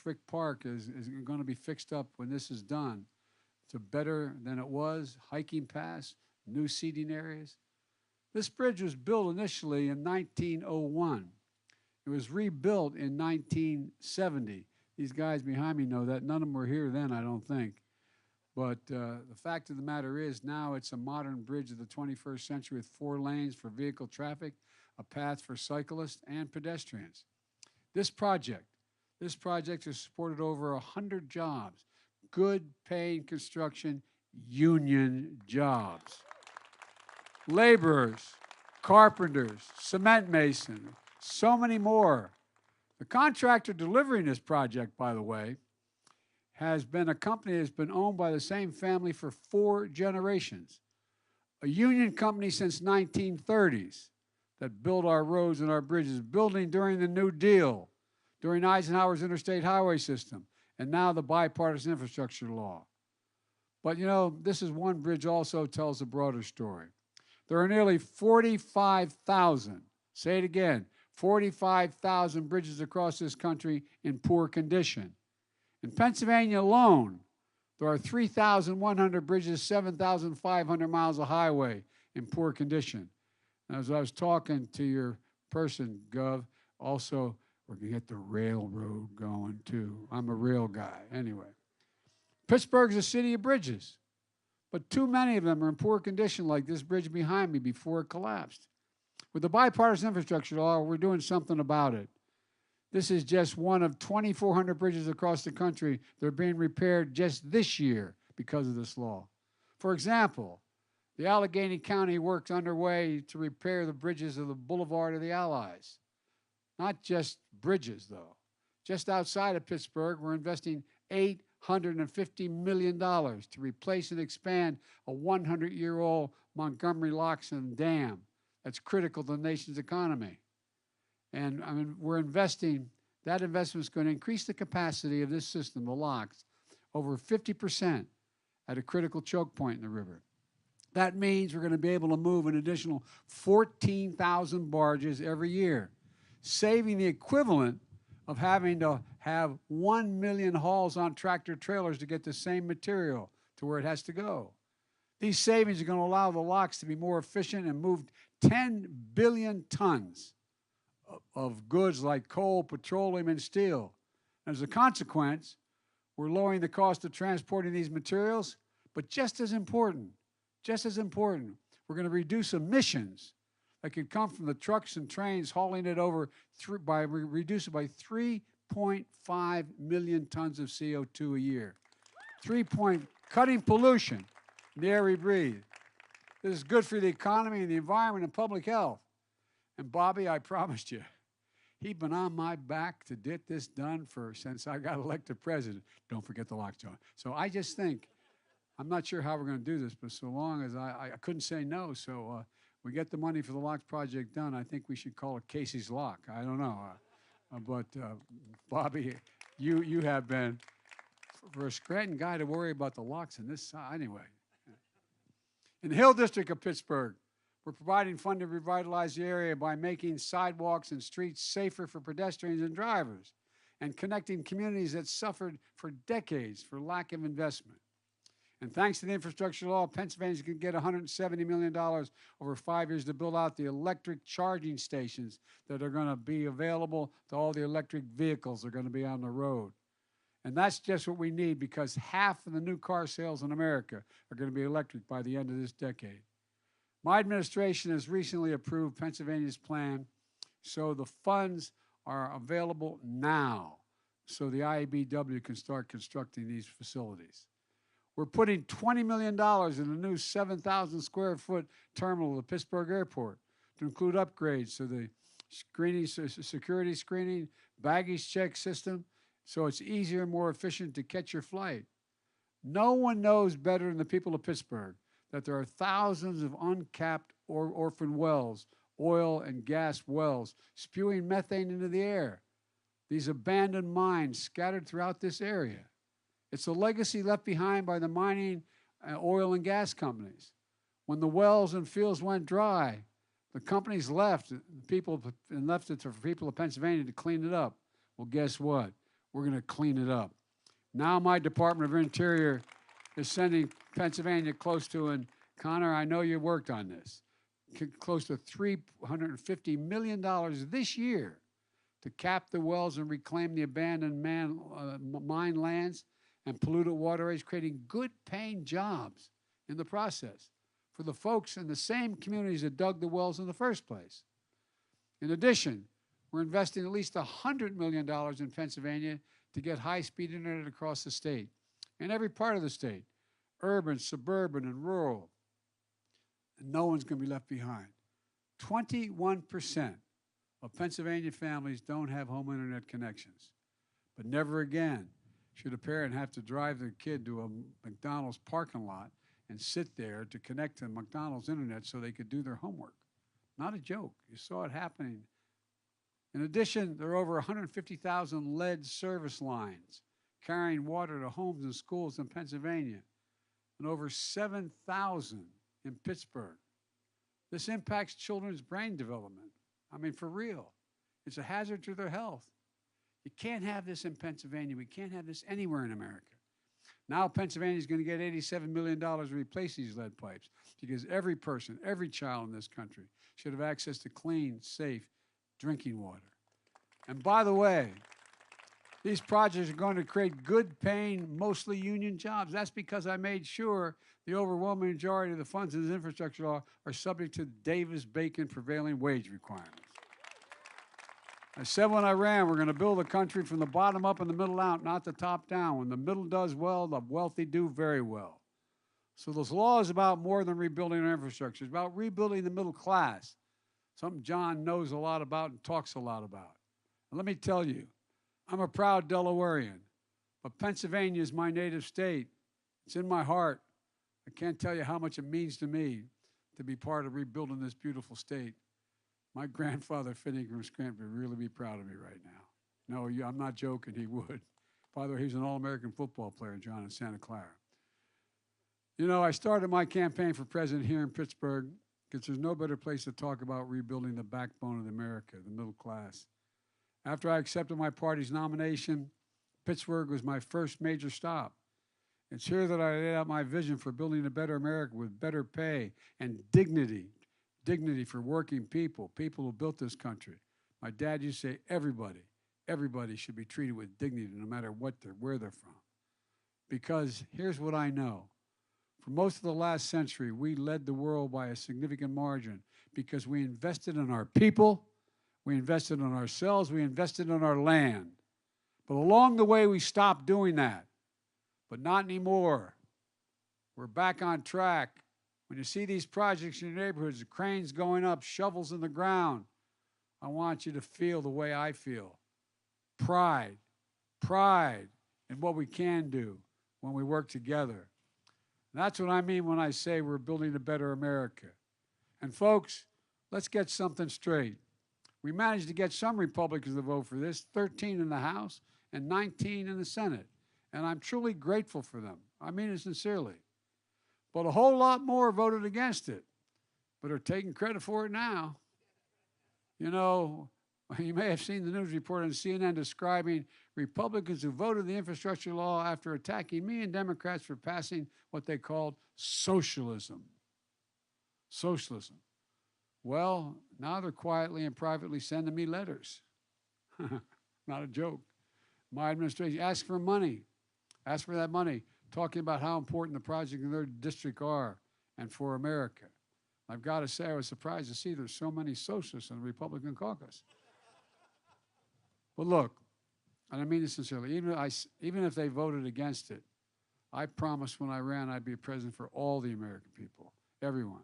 Frick Park is going to be fixed up when this is done to better than it was, hiking paths, new seating areas. This bridge was built initially in 1901. It was rebuilt in 1970. These guys behind me know that. None of them were here then, I don't think. But the fact of the matter is now it's a modern bridge of the 21st century with 4 lanes for vehicle traffic, a path for cyclists and pedestrians. This project has supported over 100 jobs, good paying construction union jobs. Laborers, carpenters, cement masons, so many more. The contractor delivering this project, by the way, has been a company that's been owned by the same family for 4 generations. A union company since 1930s that built our roads and our bridges, building during the New Deal, during Eisenhower's interstate highway system, and now the bipartisan infrastructure law. But you know, this is one bridge also tells a broader story. There are nearly 45,000, say it again, 45,000 bridges across this country in poor condition. In Pennsylvania alone, there are 3,100 bridges, 7,500 miles of highway in poor condition. And as I was talking to your person, Gov, also, we're going to get the railroad going too. I'm a rail guy. Anyway, Pittsburgh's a city of bridges, but too many of them are in poor condition, like this bridge behind me before it collapsed. With the bipartisan infrastructure law, we're doing something about it. This is just one of 2,400 bridges across the country that are being repaired just this year because of this law. For example, the Allegheny County work's underway to repair the bridges of the Boulevard of the Allies. Not just bridges, though. Just outside of Pittsburgh, we're investing $850 million to replace and expand a 100-year-old Montgomery Loxton Dam that's critical to the nation's economy. And I mean, we're investing, that investment is going to increase the capacity of this system, the locks, over 50% at a critical choke point in the river. That means we're going to be able to move an additional 14,000 barges every year, saving the equivalent of having to have 1 million hauls on tractor trailers to get the same material to where it has to go. These savings are going to allow the locks to be more efficient and move 10 billion tons of goods like coal, petroleum, and steel. As a consequence, we're lowering the cost of transporting these materials, but just as important, we're going to reduce emissions that could come from the trucks and trains hauling it over reduce it by 3.5 million tons of CO2 a year. Cutting pollution in the air we breathe. This is good for the economy and the environment and public health. And Bobby, I promised you, he'd been on my back to get this done since I got elected president. Don't forget the locks, John. So I just think, I'm not sure how we're going to do this, but so long as I couldn't say no, so we get the money for the locks project done, I think we should call it Casey's Lock. I don't know. But Bobby, you have been, for a Scranton guy to worry about the locks in this side, anyway. In the Hill District of Pittsburgh, we're providing funding to revitalize the area by making sidewalks and streets safer for pedestrians and drivers and connecting communities that suffered for decades for lack of investment. And thanks to the infrastructure law, Pennsylvania's going to get $170 million over 5 years to build out the electric charging stations that are going to be available to all the electric vehicles that are going to be on the road. And that's just what we need because half of the new car sales in America are going to be electric by the end of this decade. My administration has recently approved Pennsylvania's plan, so the funds are available now so the IABW can start constructing these facilities. We're putting $20 million in a new 7,000 square foot terminal at the Pittsburgh Airport to include upgrades to the security screening, baggage check system, so it's easier and more efficient to catch your flight. No one knows better than the people of Pittsburgh that there are thousands of uncapped orphan wells, oil and gas wells, spewing methane into the air. These abandoned mines scattered throughout this area. It's a legacy left behind by the mining, oil and gas companies. When the wells and fields went dry, the companies left, and left it for people of Pennsylvania to clean it up. Well, guess what? we're going to clean it up. Now my Department of Interior is sending Pennsylvania close to, and Connor, I know you worked on this, close to $350 million this year to cap the wells and reclaim the abandoned mine lands and polluted waterways, creating good-paying jobs in the process for the folks in the same communities that dug the wells in the first place. In addition, we're investing at least $100 million in Pennsylvania to get high-speed internet across the state, in every part of the state, urban, suburban, and rural. And no one's going to be left behind. 21% of Pennsylvania families don't have home internet connections. But never again should a parent have to drive their kid to a McDonald's parking lot and sit there to connect to McDonald's internet so they could do their homework. Not a joke. You saw it happening. In addition, there are over 150,000 lead service lines carrying water to homes and schools in Pennsylvania, and over 7,000 in Pittsburgh. This impacts children's brain development. I mean, for real. It's a hazard to their health. You can't have this in Pennsylvania. We can't have this anywhere in America. Now Pennsylvania is going to get $87 million to replace these lead pipes because every person, every child in this country should have access to clean, safe drinking water. And by the way, these projects are going to create good-paying, mostly union jobs. That's because I made sure the overwhelming majority of the funds in this infrastructure law are subject to Davis-Bacon prevailing wage requirements. I said when I ran, we're going to build a country from the bottom up and the middle out, not the top down. When the middle does well, the wealthy do very well. So this law is about more than rebuilding our infrastructure. It's about rebuilding the middle class, something John knows a lot about and talks a lot about. And let me tell you, I'm a proud Delawarean, but Pennsylvania is my native state. It's in my heart. I can't tell you how much it means to me to be part of rebuilding this beautiful state. My grandfather, Finney from Scranton, would really be proud of me right now. No, I'm not joking, he would. By the way, he was an All-American football player, John, in Santa Clara. You know, I started my campaign for president here in Pittsburgh because there's no better place to talk about rebuilding the backbone of America, the middle class. After I accepted my party's nomination, Pittsburgh was my first major stop. It's here that I laid out my vision for building a better America with better pay and dignity for working people, people who built this country. My dad used to say everybody should be treated with dignity no matter where they're from. Because here's what I know. For most of the last century, we led the world by a significant margin because we invested in our people, we invested in ourselves, we invested in our land. But along the way, we stopped doing that. But not anymore. We're back on track. When you see these projects in your neighborhoods, the cranes going up, shovels in the ground, I want you to feel the way I feel. Pride in what we can do when we work together. And that's what I mean when I say we're building a better America. And folks, let's get something straight. We managed to get some Republicans to vote for this, 13 in the House and 19 in the Senate. And I'm truly grateful for them. I mean it sincerely. But a whole lot more voted against it, but are taking credit for it now. You know, you may have seen the news report on CNN describing Republicans who voted the infrastructure law after attacking me and Democrats for passing what they called socialism. Socialism. Well, now they're quietly and privately sending me letters. Not a joke. My administration asked for money. Asked for that money, talking about how important the projects in their district are and for America. I've got to say, I was surprised to see there's so many socialists in the Republican caucus. But look, and I mean this sincerely, even if they voted against it, I promised when I ran I'd be a president for all the American people, everyone.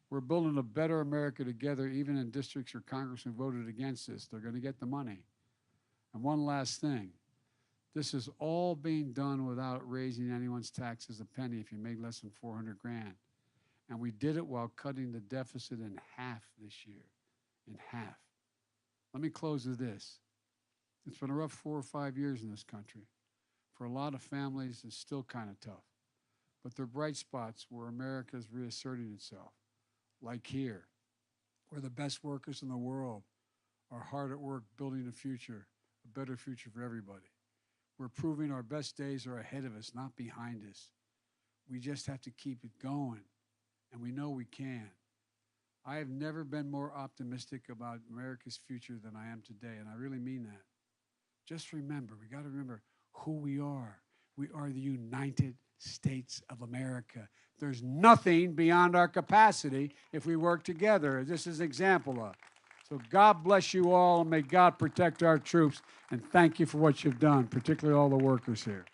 We're building a better America together, even in districts or Congress who voted against this. They're going to get the money. And one last thing. This is all being done without raising anyone's taxes a penny if you make less than $400 grand. And we did it while cutting the deficit in half this year, in half. Let me close with this. It's been a rough 4 or 5 years in this country. For a lot of families, it's still kind of tough. But there are bright spots where America is reasserting itself, like here, where the best workers in the world are hard at work building a future, a better future for everybody. we're proving our best days are ahead of us, not behind us. We just have to keep it going, and we know we can. I have never been more optimistic about America's future than I am today, and I really mean that. Just remember, we got to remember who we are. We are the United States of America. There's nothing beyond our capacity if we work together. This is an example of. So God bless you all, and may God protect our troops, and thank you for what you've done, particularly all the workers here.